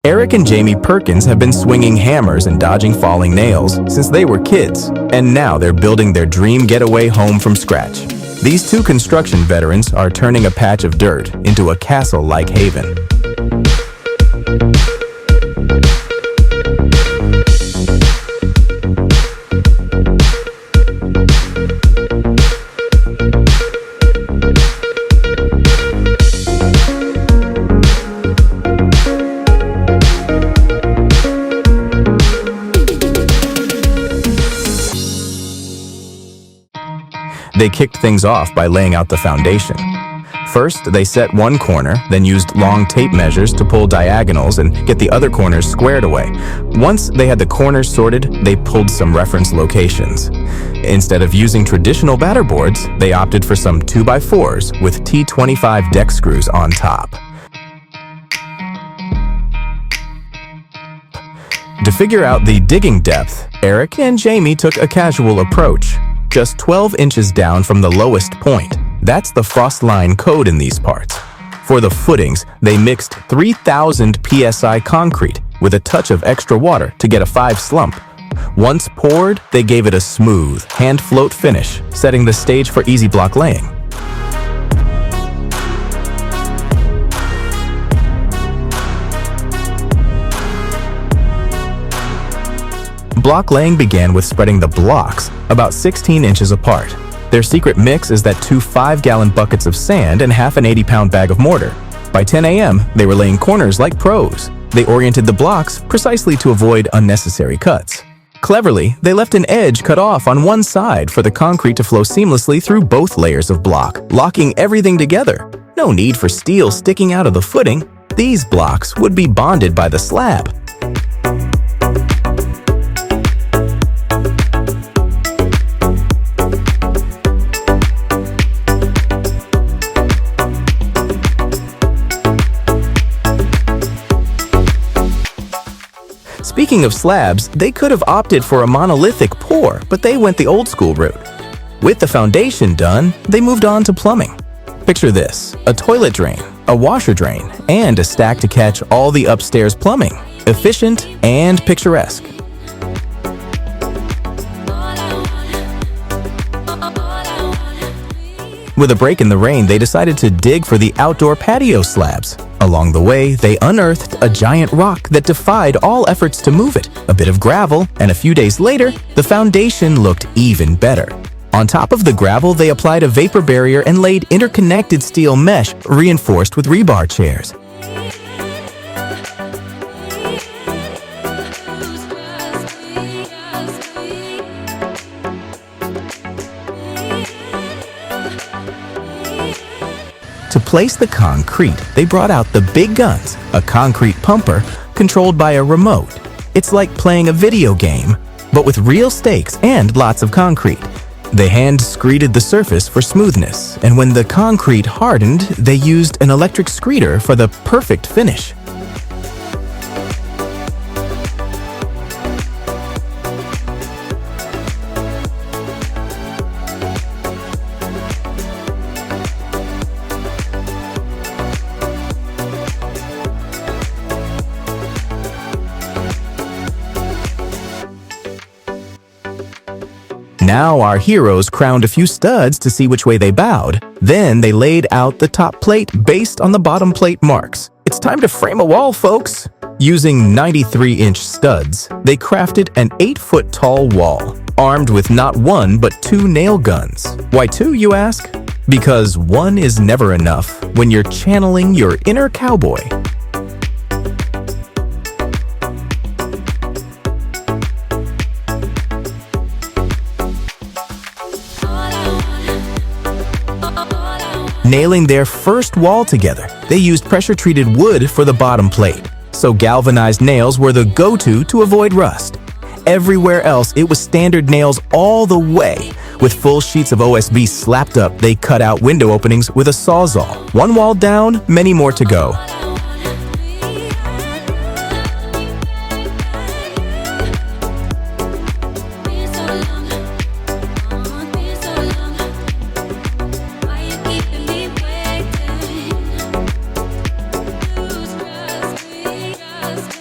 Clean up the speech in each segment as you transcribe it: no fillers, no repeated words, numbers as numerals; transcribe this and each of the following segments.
Erik and Jaime Perkins have been swinging hammers and dodging falling nails since they were kids, and now they're building their dream getaway home from scratch. These two construction veterans are turning a patch of dirt into a castle-like haven. They kicked things off by laying out the foundation. First, they set one corner, then used long tape measures to pull diagonals and get the other corners squared away. Once they had the corners sorted, they pulled some reference locations. Instead of using traditional batter boards, they opted for some 2x4s with T25 deck screws on top. To figure out the digging depth, Erik and Jaime took a casual approach. Just 12 inches down from the lowest point. That's the frost line code in these parts. For the footings, they mixed 3,000 psi concrete with a touch of extra water to get a 5 slump. Once poured, they gave it a smooth, hand-float finish, setting the stage for easy block laying. Block laying began with spreading the blocks about 16 inches apart. Their secret mix is that 2 5-gallon buckets of sand and half an 80-pound bag of mortar. By 10 a.m., they were laying corners like pros. They oriented the blocks precisely to avoid unnecessary cuts. Cleverly, they left an edge cut off on one side for the concrete to flow seamlessly through both layers of block, locking everything together. No need for steel sticking out of the footing. These blocks would be bonded by the slab. Speaking of slabs, they could have opted for a monolithic pour, but they went the old-school route. With the foundation done, they moved on to plumbing. Picture this: a toilet drain, a washer drain, and a stack to catch all the upstairs plumbing. Efficient and picturesque. With a break in the rain, they decided to dig for the outdoor patio slabs. Along the way, they unearthed a giant rock that defied all efforts to move it, a bit of gravel, and a few days later, the foundation looked even better. On top of the gravel, they applied a vapor barrier and laid interconnected steel mesh reinforced with rebar chairs. To place the concrete, they brought out the big guns, a concrete pumper controlled by a remote. It's like playing a video game, but with real stakes and lots of concrete. They hand-screeded the surface for smoothness, and when the concrete hardened, they used an electric screeder for the perfect finish. Now our heroes crowned a few studs to see which way they bowed. Then they laid out the top plate based on the bottom plate marks. It's time to frame a wall, folks! Using 93-inch studs, they crafted an 8-foot tall wall, armed with not one but 2 nail guns. Why 2, you ask? Because one is never enough when you're channeling your inner cowboy. Nailing their first wall together, they used pressure-treated wood for the bottom plate, so galvanized nails were the go-to to avoid rust. Everywhere else, it was standard nails all the way. With full sheets of OSB slapped up, they cut out window openings with a sawzall. One wall down, many more to go. Trusses.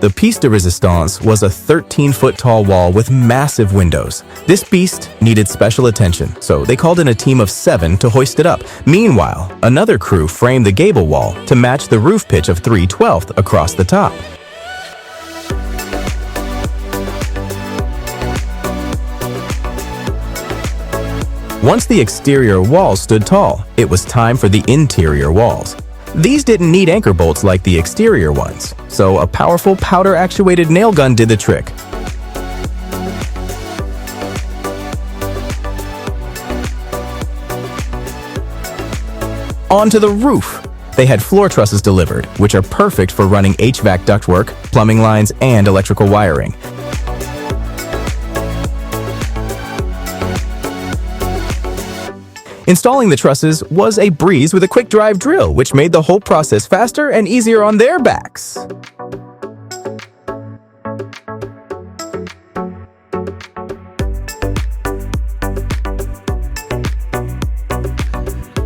The piece de resistance was a 13-foot tall wall with massive windows. This beast needed special attention, so they called in a team of 7 to hoist it up. Meanwhile, another crew framed the gable wall to match the roof pitch of 3/12 across the top. Once the exterior walls stood tall, it was time for the interior walls. These didn't need anchor bolts like the exterior ones, so a powerful powder-actuated nail gun did the trick. Onto the roof! They had floor trusses delivered, which are perfect for running HVAC ductwork, plumbing lines, and electrical wiring. Installing the trusses was a breeze with a quick drive drill, which made the whole process faster and easier on their backs.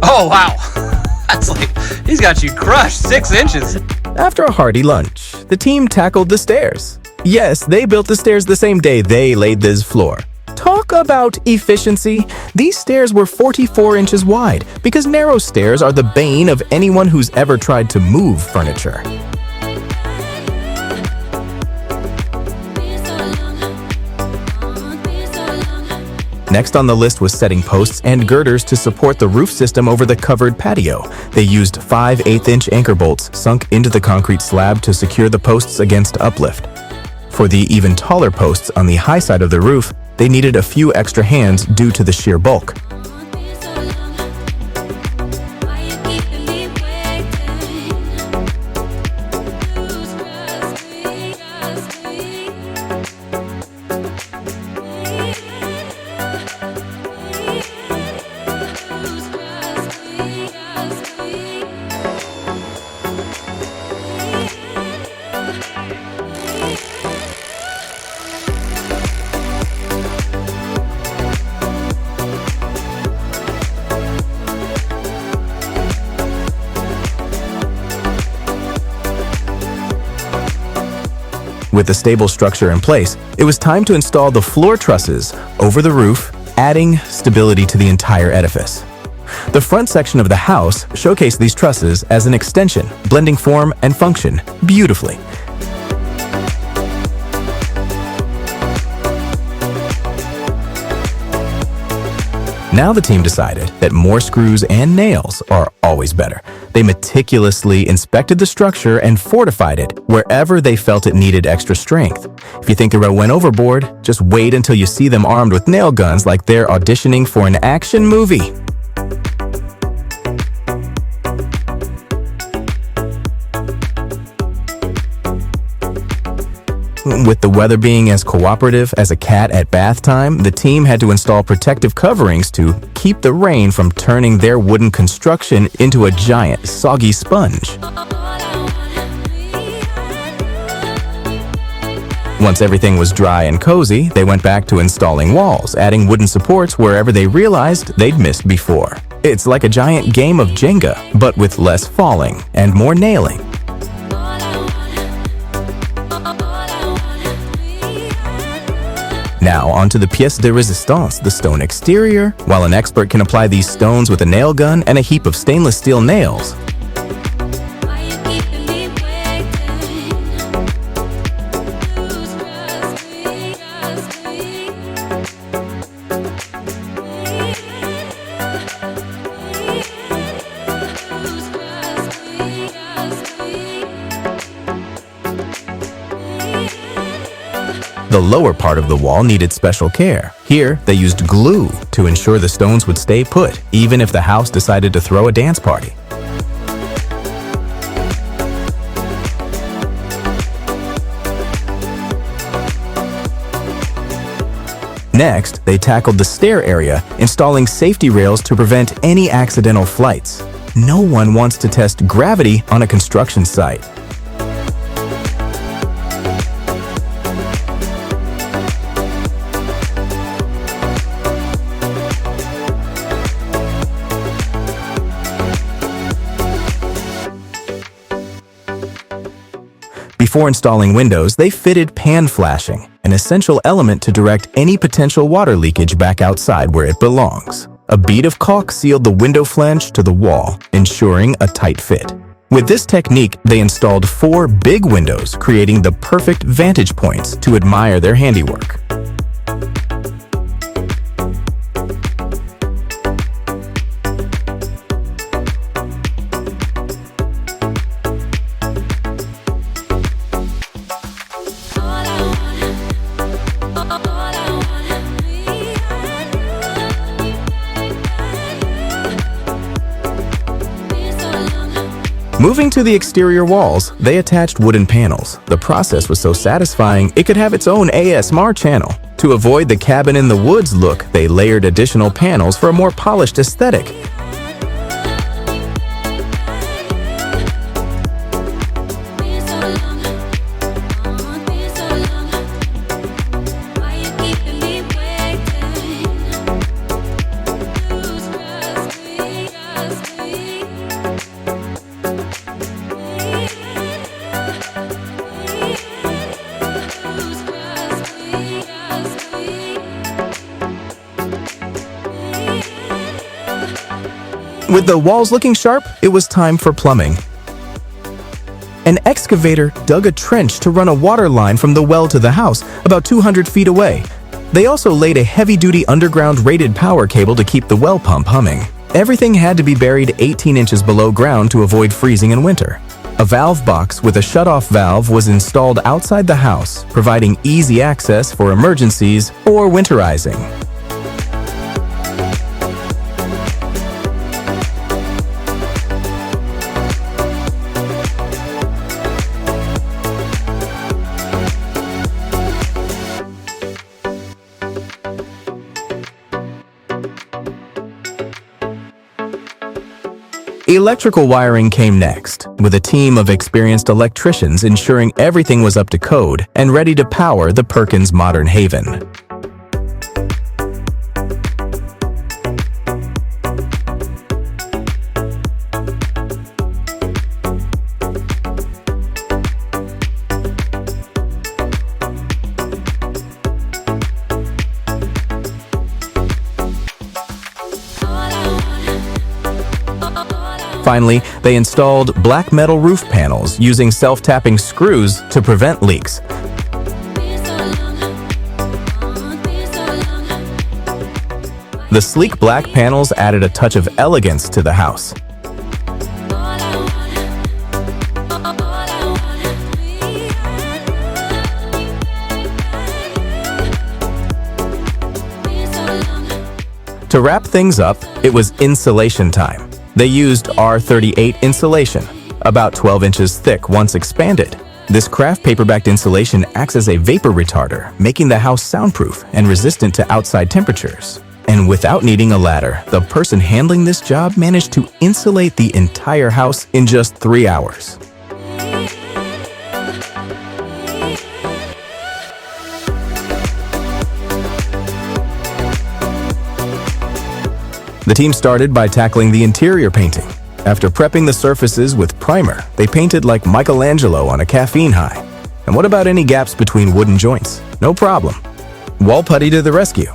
Oh, wow. That's like, he's got you crushed 6 inches. After a hearty lunch, the team tackled the stairs. Yes, they built the stairs the same day they laid this floor. Talk about efficiency. These stairs were 44 inches wide because narrow stairs are the bane of anyone who's ever tried to move furniture. Next on the list was setting posts and girders to support the roof system over the covered patio. They used 5 1/8-inch anchor bolts sunk into the concrete slab to secure the posts against uplift. For the even taller posts on the high side of the roof, they needed a few extra hands due to the sheer bulk. With the stable structure in place, it was time to install the floor trusses over the roof, adding stability to the entire edifice. The front section of the house showcased these trusses as an extension, blending form and function beautifully. Now the team decided that more screws and nails are always better. They meticulously inspected the structure and fortified it wherever they felt it needed extra strength. If you think the row went overboard, just wait until you see them armed with nail guns like they're auditioning for an action movie. With the weather being as cooperative as a cat at bath time, the team had to install protective coverings to keep the rain from turning their wooden construction into a giant, soggy sponge. Once everything was dry and cozy, they went back to installing walls, adding wooden supports wherever they realized they'd missed before. It's like a giant game of Jenga, but with less falling and more nailing. Now onto the pièce de résistance, the stone exterior. While an expert can apply these stones with a nail gun and a heap of stainless steel nails, the lower part of the wall needed special care. Here, they used glue to ensure the stones would stay put, even if the house decided to throw a dance party. Next, they tackled the stair area, installing safety rails to prevent any accidental flights. No one wants to test gravity on a construction site. Before installing windows, they fitted pan flashing, an essential element to direct any potential water leakage back outside where it belongs. A bead of caulk sealed the window flange to the wall, ensuring a tight fit. With this technique, they installed 4 big windows, creating the perfect vantage points to admire their handiwork. Moving to the exterior walls, they attached wooden panels. The process was so satisfying, it could have its own ASMR channel. To avoid the cabin in the woods look, they layered additional panels for a more polished aesthetic. With the walls looking sharp, it was time for plumbing. An excavator dug a trench to run a water line from the well to the house, about 200 feet away. They also laid a heavy-duty underground rated power cable to keep the well pump humming. Everything had to be buried 18 inches below ground to avoid freezing in winter. A valve box with a shut-off valve was installed outside the house, providing easy access for emergencies or winterizing. Electrical wiring came next, with a team of experienced electricians ensuring everything was up to code and ready to power the Perkins modern haven. Finally, they installed black metal roof panels using self-tapping screws to prevent leaks. The sleek black panels added a touch of elegance to the house. To wrap things up, it was insulation time. They used R38 insulation, about 12 inches thick once expanded. This craft paper-backed insulation acts as a vapor retarder, making the house soundproof and resistant to outside temperatures. And without needing a ladder, the person handling this job managed to insulate the entire house in just 3 hours. The team started by tackling the interior painting. After prepping the surfaces with primer, they painted like Michelangelo on a caffeine high. And what about any gaps between wooden joints? No problem. Wall putty to the rescue.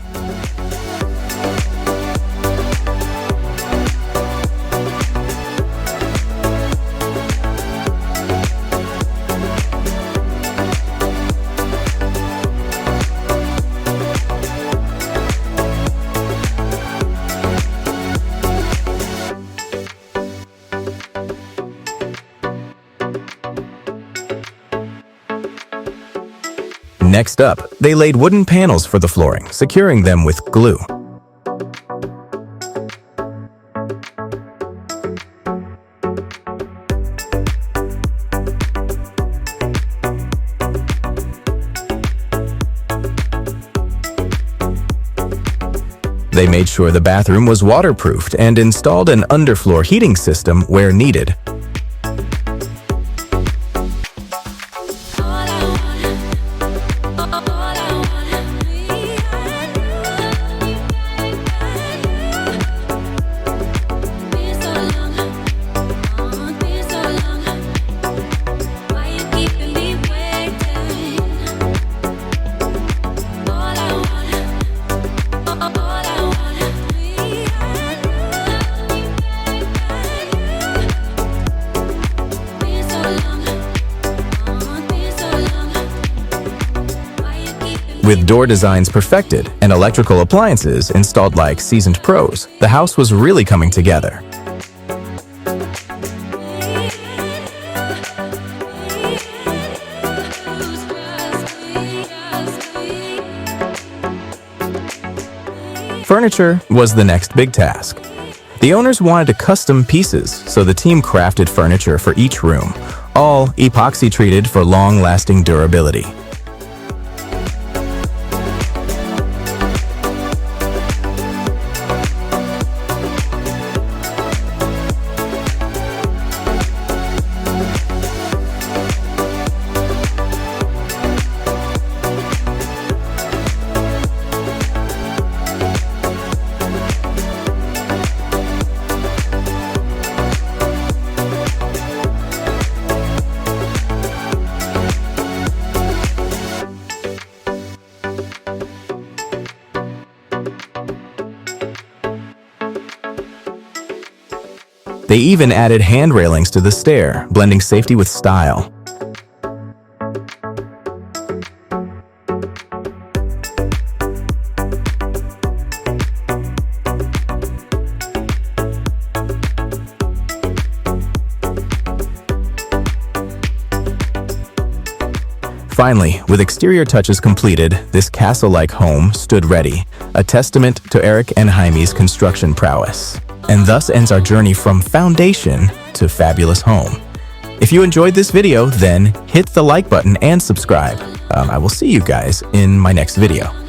Next up, they laid wooden panels for the flooring, securing them with glue. They made sure the bathroom was waterproofed and installed an underfloor heating system where needed. With door designs perfected and electrical appliances installed like seasoned pros, the house was really coming together. Furniture was the next big task. The owners wanted custom pieces, so the team crafted furniture for each room, all epoxy treated for long-lasting durability. They even added hand railings to the stair, blending safety with style. Finally, with exterior touches completed, this castle-like home stood ready, a testament to Erik and Jaime's construction prowess. And thus ends our journey from foundation to fabulous home. If you enjoyed this video, then hit the like button and subscribe. I will see you guys in my next video.